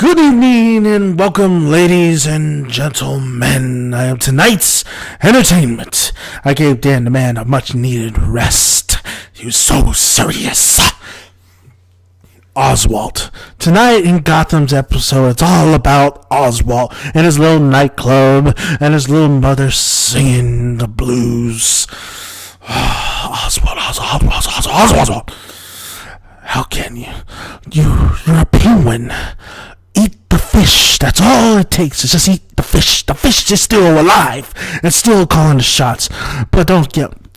Good evening and welcome, ladies and gentlemen. I am tonight's entertainment. I gave Dan the man a much needed rest. He was so serious. Oswald. Tonight in Gotham's episode, it's all about Oswald and his little nightclub and his little mother singing the blues. Oswald. How can you? You're a penguin. Eat the fish. That's all it takes is just eat the fish. The fish is still alive and still calling the shots. But don't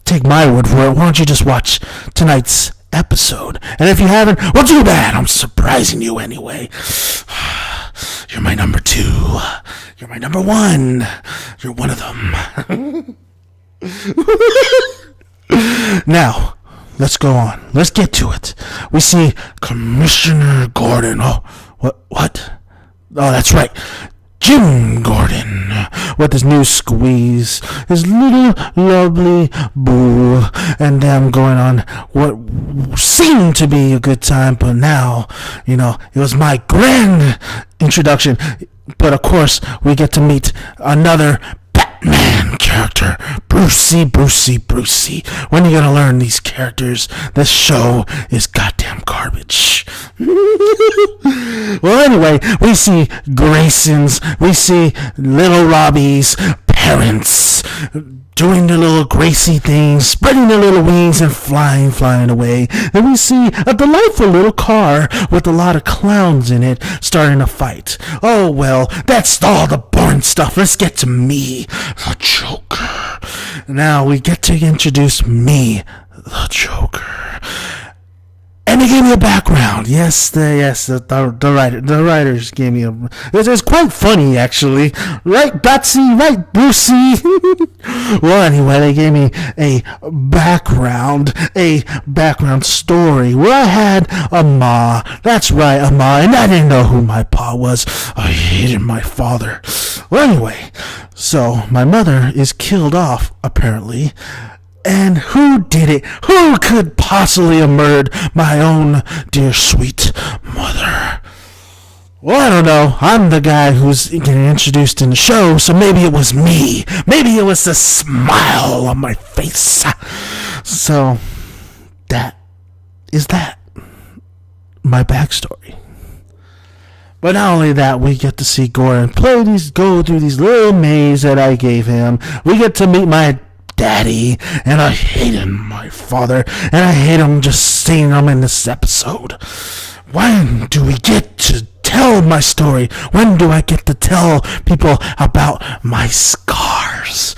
take my word for it. Why don't you just watch tonight's episode? And if you haven't, well, too bad. I'm surprising you anyway. You're my number 2. You're my number 1. You're one of them. Now, let's go on. Let's get to it. We see Commissioner Gordon. Oh, what? Oh, that's right. Jim Gordon with his new squeeze, his little lovely boo, and them going on what seemed to be a good time, but now, it was my grand introduction. But of course, we get to meet another Batman character, Brucey. When are you gonna learn these characters? This show is goddamn garbage. Well, anyway, we see Grayson's, we see little Robbie's parents doing their little Gracie things, spreading their little wings and flying away. Then we see a delightful little car with a lot of clowns in it starting a fight. Oh, well, that's all the boring stuff. Let's get to me, the Joker. Now we get to introduce me, the Joker. And they gave me a background. Yes, the writers gave me a... It's quite funny, actually. Right, Betsy? Right, Brucey? Well, anyway, they gave me a background story where I had a ma. That's right, a ma, and I didn't know who my pa was. I hated my father. Well, anyway, so my mother is killed off, apparently. And who did it? Who could possibly have murdered my own dear sweet mother? Well, I don't know. I'm the guy who's getting introduced in the show, so maybe it was me. Maybe it was the smile on my face. So, that is that. My backstory. But not only that, we get to see Gordon go through these little mazes that I gave him. We get to meet my daddy, and I hate him, my father, and I hate him just seeing him in this episode. When do we get to tell my story? When do I get to tell people about my scars?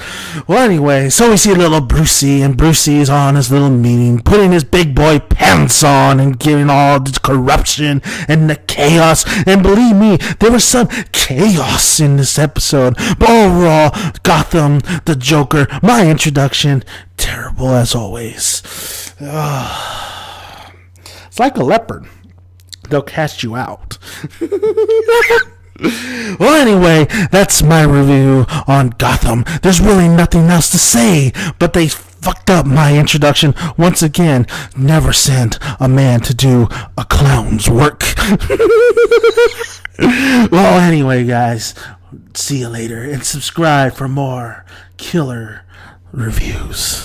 Well, anyway, so we see little Brucey, and Brucey is on his little meeting, putting his big boy pants on and giving all the corruption and the chaos. And believe me, there was some chaos in this episode. But overall, Gotham, the Joker, my introduction, terrible as always. It's like a leopard. They'll cast you out. Well, anyway, that's my review on Gotham. There's really nothing else to say, but they fucked up my introduction once again. Never send a man to do a clown's work. Well, anyway, guys, see you later, and subscribe for more killer reviews.